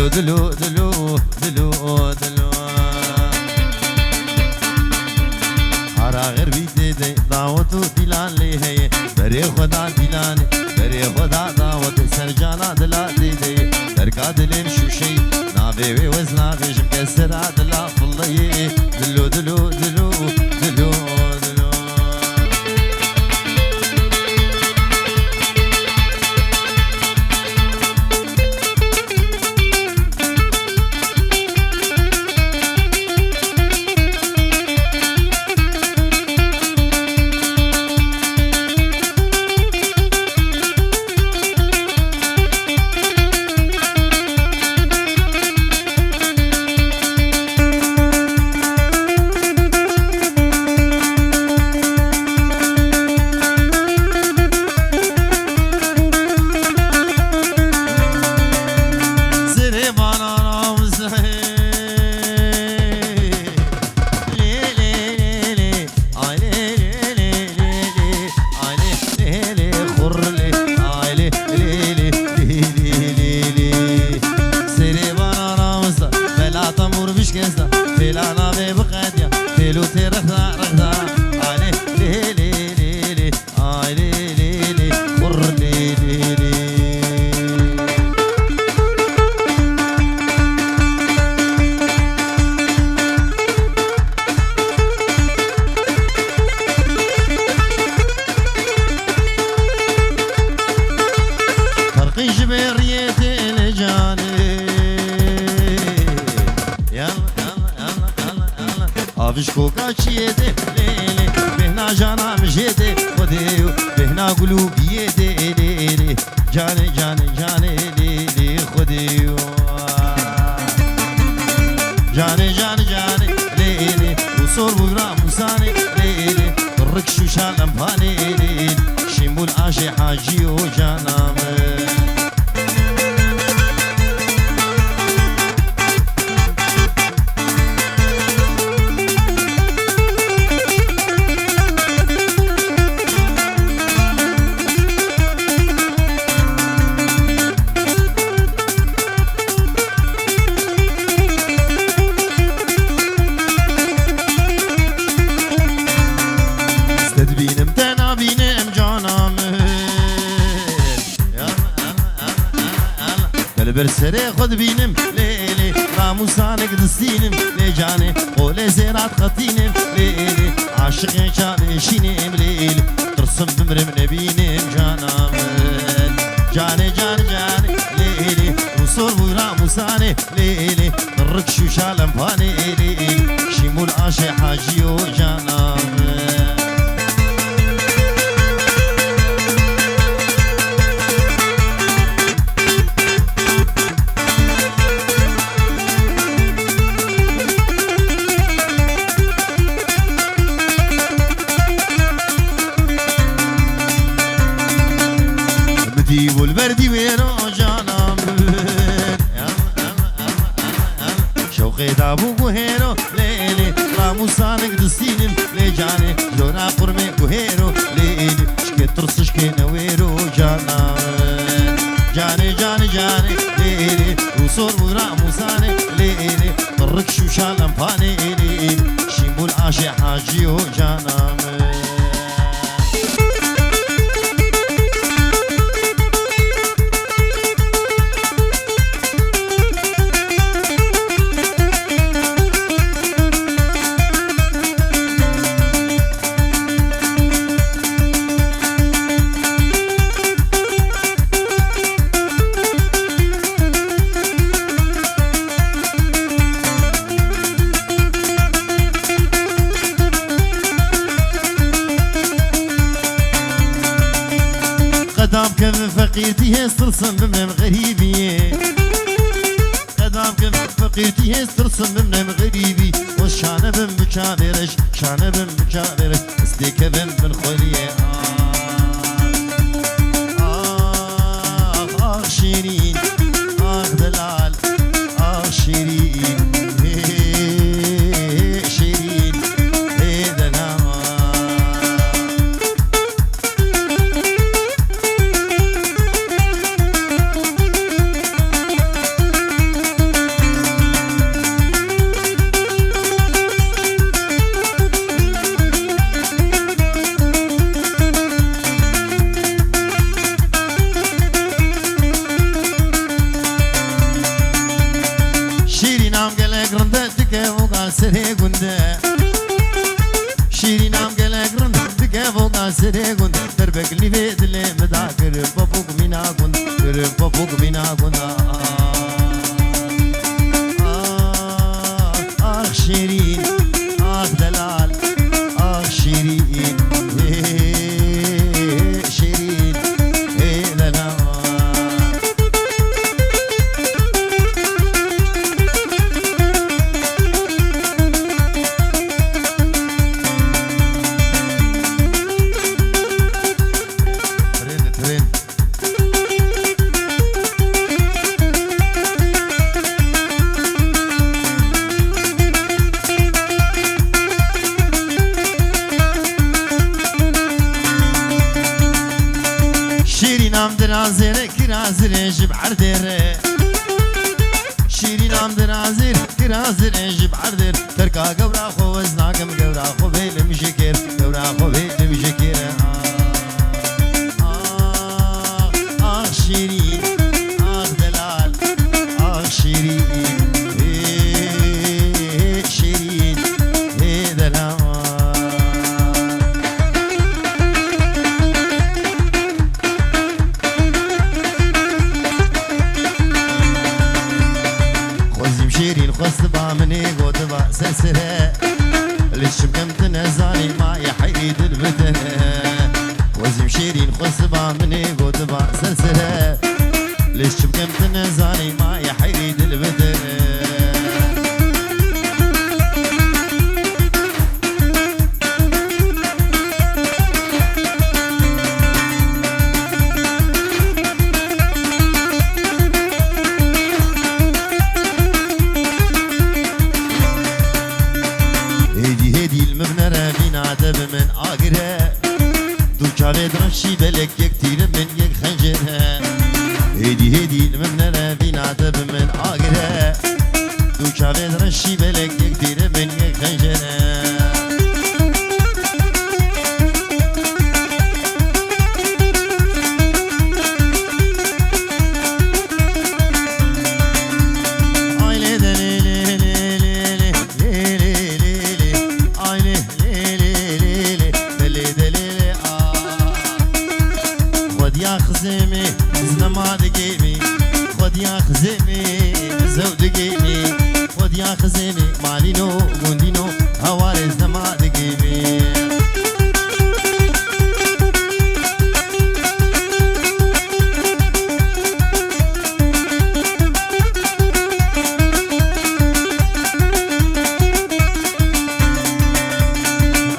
دلو دلو دلو دلو هارا غير بيدي دعوتو دلان لي هي بري خدا دلان بري خدا دعوت سرجانا دلا ديدي دركا دلين شو شي نافي وزنا غيش مكسر دلا فضي دلو دلو دلو دلو عشقو قاچیده لیلی بهنا جانم جده خودیو بهنا قلوبیده لیلی جانه جانه جانه لیلی خودیو جانه جانه جانه لیلی وصور بگرام وسانه لیلی رکشو شالم پانه لیلی شمول عاشق حاجیو جانمه برسري خد بينم ليلي راموسانك دستينم لجاني قولي زيرات خطينم ليلي عاشقين شابشينم ليلي ترسم بمرم نبينم جانام جاني جاني جاني ليلي وصور براموساني ليلي الركشو شالم فاني ليلي شمول عاشق حاجيو جانام والبردي وينو جانم شوقي دابو قهيرو ليلي راموسانك دستينم لجاني جونا قرمي قهيرو ليلي شكي ترس شكي نويرو جانم جاني جاني جاني ليلي وصور راموساني ليلي الركشو شالم فاني ليلي شمول عاشق حاجيو جانم قدام كم فقيرتي هسترسم بمنم غريبي قدام كم فقيرتي هسترسم بمنم غريبي وشانه بم بچابرش شانه بم بچابرش استيك بم من خليه آخ شيرين آخ دلال آخ شيرين شيرين دلال gelek rında tike vogal sere gunde Şirin am gelek rında tike vogal sere gunde Terbek live dile meda kırım papuk mina gunde Kırım papuk mina gunde Ah şirin ah delal ah şirin şirin delal كرازر جب عردر شيرين عم درازر كرازر جب عردر تركا قبرا خو وزناكم قبرا خو بيل مشكر قبرا خو بيل مشكر شيرين دلال شيرين شيرين دلال خصبا مني قوتبا سلسلة ليش مكمت نزاني ما يحيد البدن وزم شيرين خصبا مني قوتبا سلسلة ليش مكمت نزاني ما يحيد البدن من آگره دوچاله درشی بلک یک تیر من یک خنجره هدی ممنره بیناده من آگره دوچاله درشی بلک یک تیر من یک خنجره خزيمي مالينو غوندينو هوارز نما دقيمي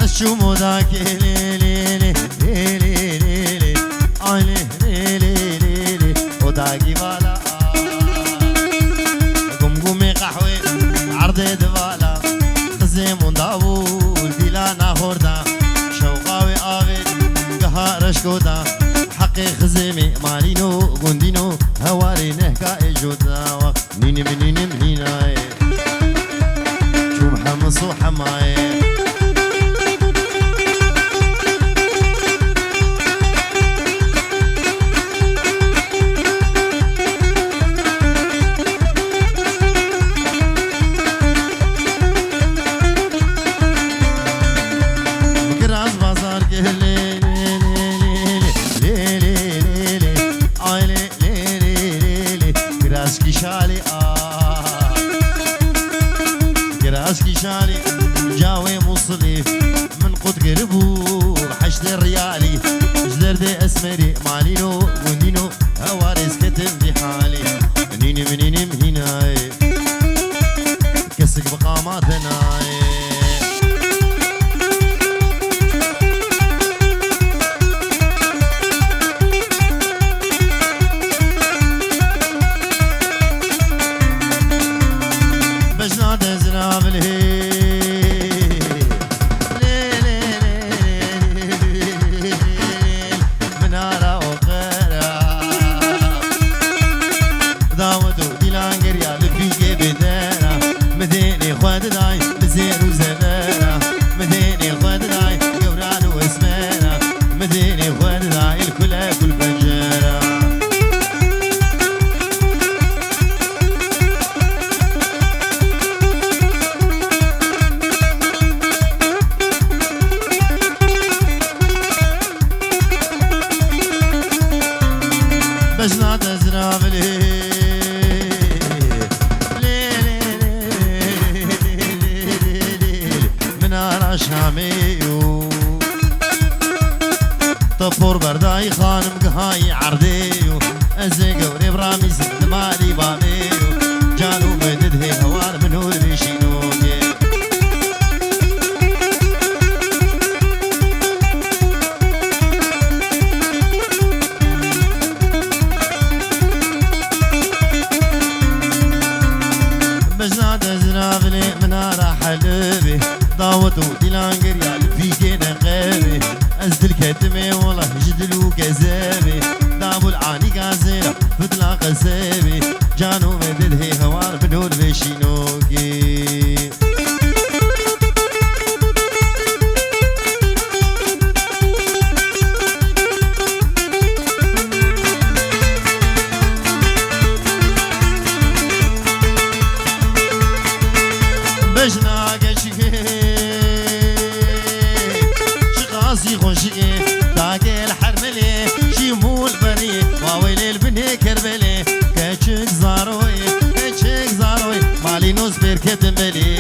اشو موداك ليلي ليلي ليلي اي ليلي ليلي وداكي والا قمقمي قحوي عرض دوالا خزيمون داوول ديلانا خوردا شوقاوي آوي قهارش كودا حقي خزيمي مالينو غوندينو هواري نهكا اجودا نيني منيني منيناي شو محمص وحماي كراسكي شالي جاوي مصلي من قد قربو حشد الريالي جدردي اسمري مالينو غوندينو هواريس كتم في حالي نيني منيني مهيناي كسك بقاماتناي داوتو دلان قريا لفيقنا قابي أزدل كتمي والله جدلو كذابي دابو العاني قازينا فتلا قسابي جانو مدد هي هوار بنور بشينوكي بجنا قشقي شقاسي خوشقي داقي الحرملي شيمول بري واويل البني كربلي كشك زاروي مالي نوز بركتم بلي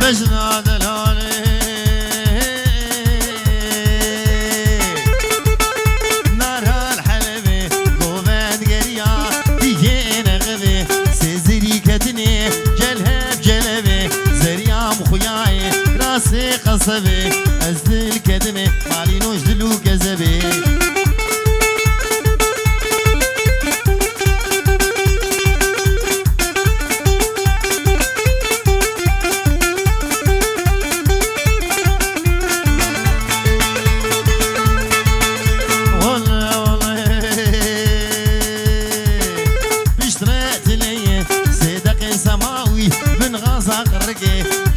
بجنا دلالي نارها الحلبي قوبات قريا بيجين غبي سيزري كتني جلهب جلبي زريا مخياي راسي قصبي ازدل كدمي مالي نوش دلو كذبي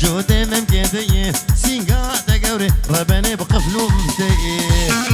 جودي ممكن سينقا تقوري رباني بقفلو مفتي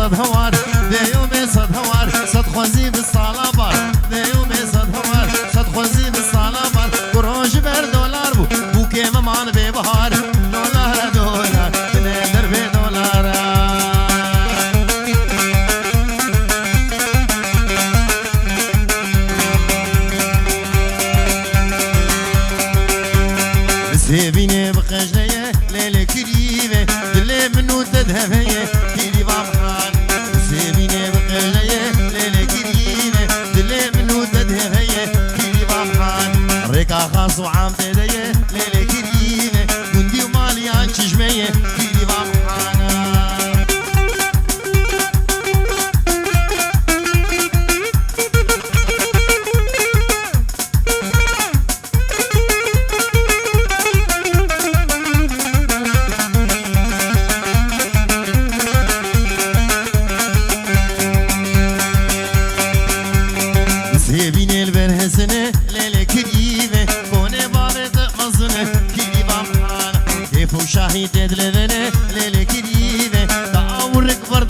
صد هوار ديو بي صد هوار صد خوزي بالصالابار ديو بي صد هوار صد خوزي بالصالابار قروش بر دولار بو كيما مان بي بهار دولار بنادر بي دولار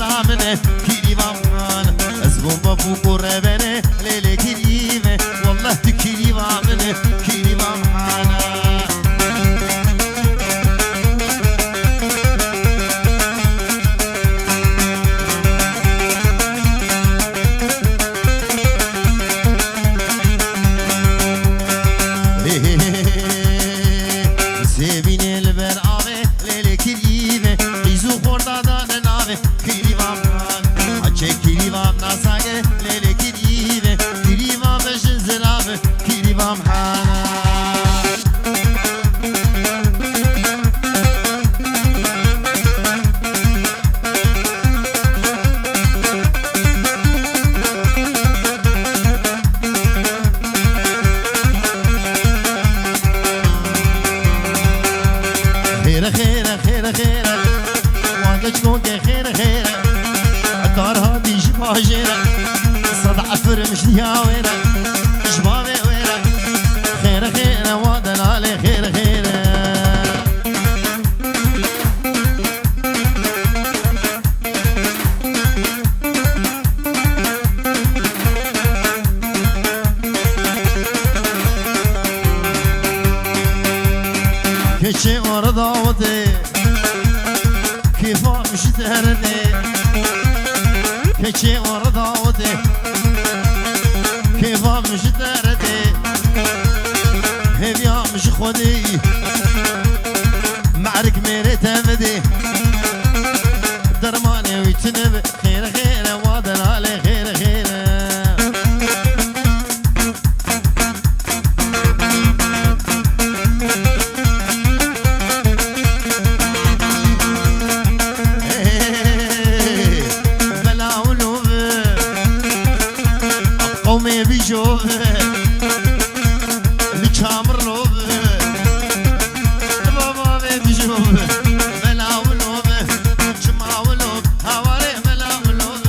خدا منه كريم خان أزبون بابو قربانه ليلة كريمة والله تكريم منه كريم خان مش يا وينك شبابي وينك خير خير وادن علي خير خير كشي ورضاوتي كيف مش تهرني كشي ورضاوتي كيف مش تردي هبيا مش خودي معرك ميري تمدي درماني ويتنب خير خير وادن علي خير خير قومي بيشوف بكامر لوب بابا بيشوف بلا ولوب جمع ولوب هواري بلا ولوب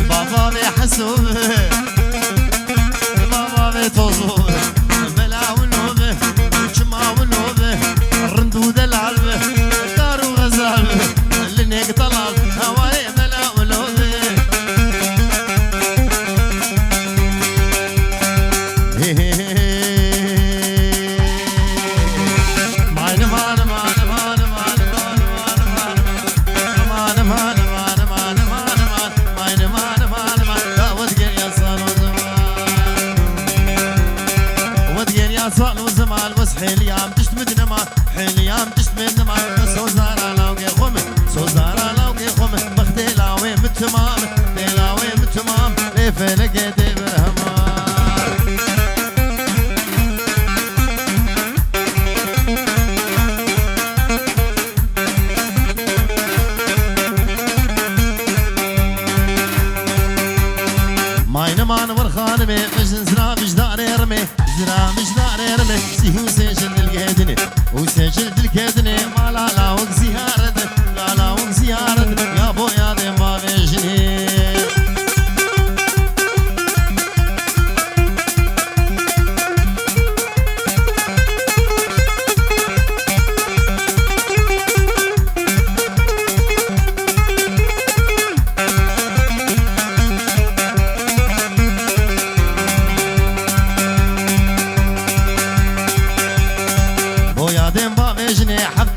بابا بيحسوب بابا بيتوزوب بلا ولوب جمع ولوب الرندود العلب دارو غزال لنيك طلب هواي بلا ولوب صالو زمان بس حليام تشت من ما حليام تشت من ما سوزارا لاوكي خم سوزارا لاوكي خم بختي لاوي متمام لاوي متمام لفلك دي برهمان ماين مان ورخان مي مجن زرا مجدار يرمي زرا مجدار يرمي سيهو سجل القدني وسجل القدني ما لا لا وزيارة لا لا وزيارة يا بويا دي ما بيجني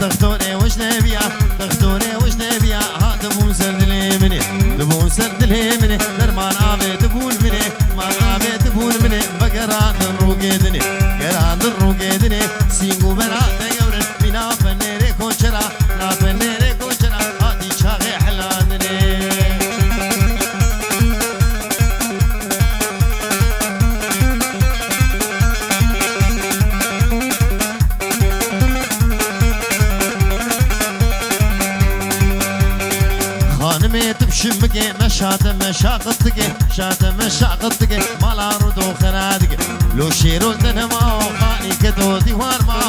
تختوني وش نبيا تختوني وش نبيا ها تبون سرد اليمني تبون سرد اليمني درمان عابي تبون مني ما عابي تبون مني بقران الروقيدني قران الروقيدني سينقو برات يورن بنا فنيري كوشرا نا فنيري كوشرا هاتي شاغي حلاندني شمكي مشات مشاقتك شات مشاقتك مالا رودو خنادك لو شيرو دنما خاني كدو ديوار ما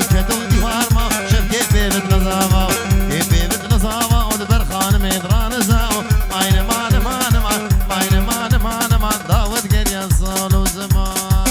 كدو ديوار ما شبكي بيبت نظافة بيبت نظافة ودبر خان ميدران زاو ماين مان مان مان ماين مان مان مان داود قريا صالو زمان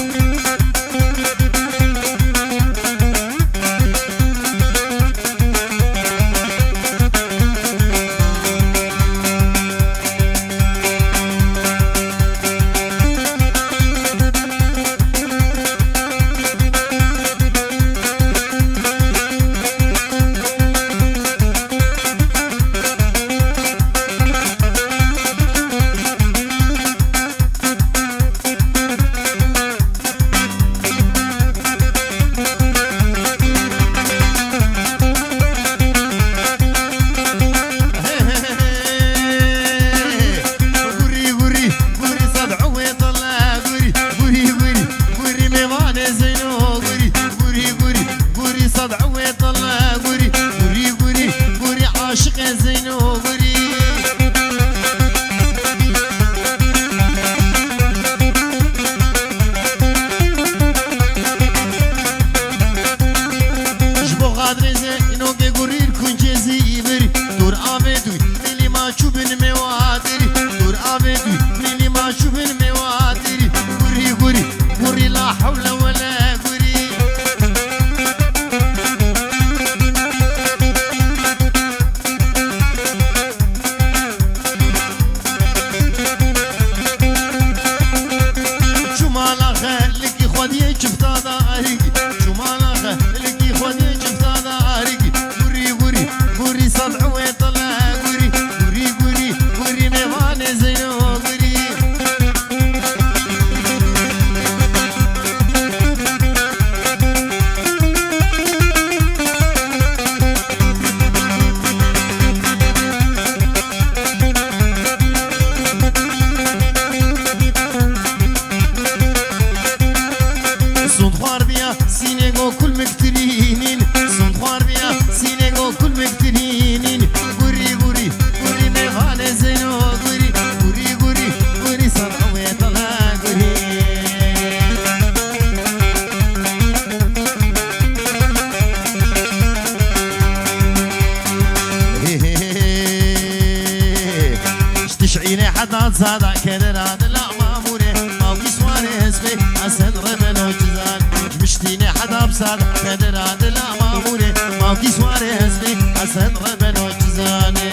زادا كدر هذا لا ماموري ما بيسواني هسبي أسن ربنا وجزان مشتيني حدا بساد كدر هذا لا ماموري ما بيسواني هسبي أسن ربنا وجزاني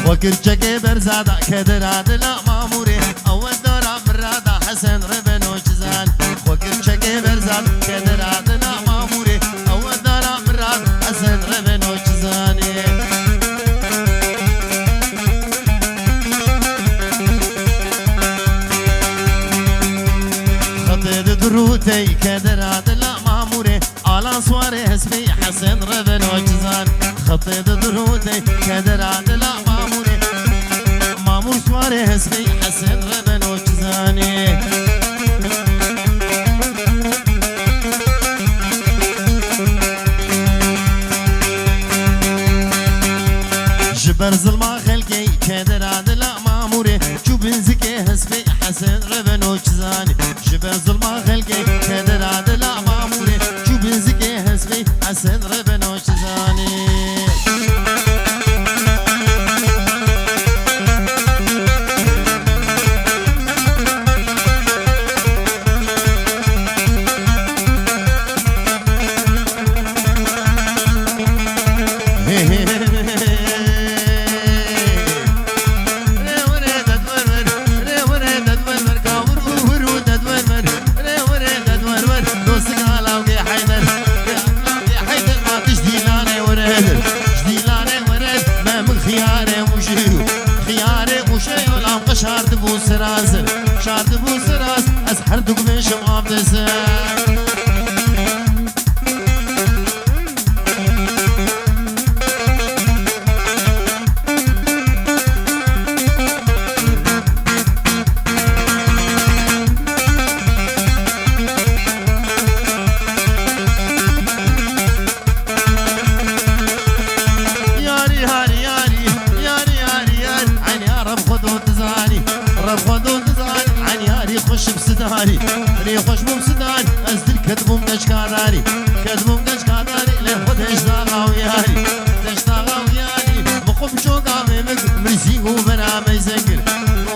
وكر شكي برزادا كدر هذا لا ماموري أول دورة برادا حسن ربنا وجزان وكر شكي برزادا كدر هذا لا ماموري أول دورة برادا حسن ربنا وجزاني خطيت دروتي كدر هذا لا ماموري على صواري هسبي حسن ربنا وجزان خطيت دروتي كدر هذا لا ماموري مامور صواري هسبي حسن ربنا وجزاني جبر ظلمة خلقي كدر هذا لا ماموري شو بنزكي هسبي حسن ربنا وجزاني جبر ظلمة خلقي كدر هذا لا ماموري شو بنزكي هسبي حسن ربنا وجزاني شارد بو سراز شارد بو سراز از هر دو گمشم آب دسه یاری یاری یاری یاری یاری داری ری خوش بوم سدان از دل کدبوم دشکاداری کدبوم دشکاداری لی خودش داغاو یاری دش داغاو یاری مخوب شوقا میمک مرزیگ و برام زنگر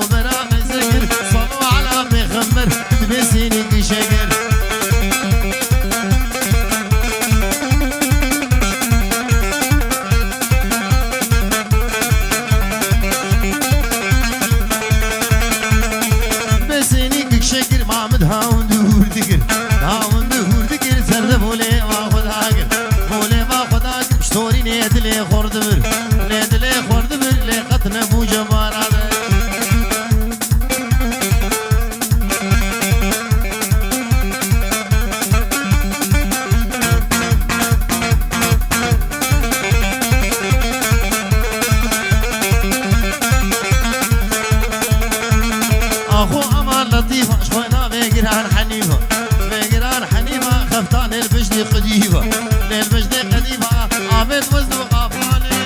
و برام زنگر صلو علی پیغمبر تبسینی کشگر هاون دور دیگر هاون دور دیگر سرد بوله ما خدا گر بوله ما خدا گر شطوری نیدلی خورد بر نیدلی خورد بر لی قطن بو جباراده آخو امان لطیفه شوینا بگیران حنیفه بگیران حنیفه خفتان البجد قدیفه البجد قدیفه آمد وزد و قافانه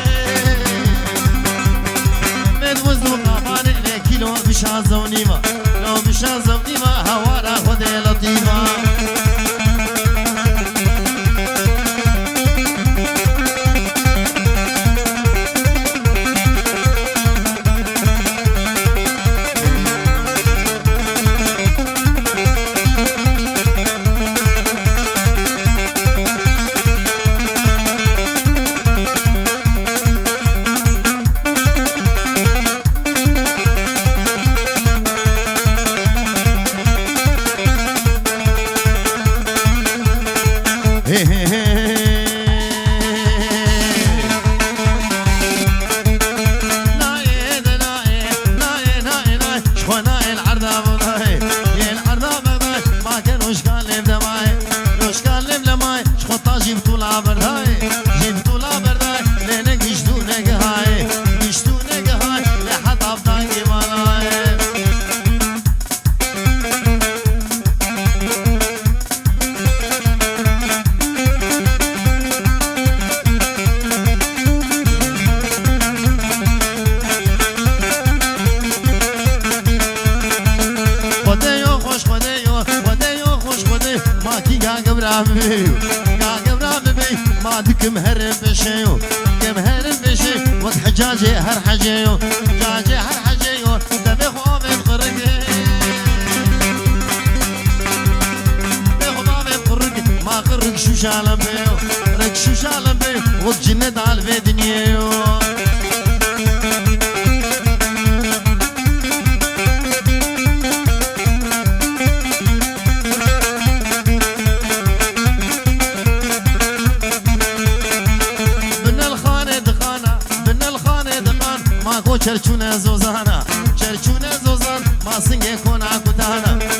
آمد وزد و قافانه لیکیلو بشان زونیمه لو بشان زونیمه هوارا خود لطیفه دكم هرب بشيو كم هرب بشي وقت حجاجي هر حجيو حجاجي هر حجيو تبيخو بفقرق بيخو ما بفقرق ما قرق شو شالم بيو رق شو شالم بيو وقت جند على في دنيايو چرچونه زوزانا چرچونه زوزان ما سنگه کنا کتانا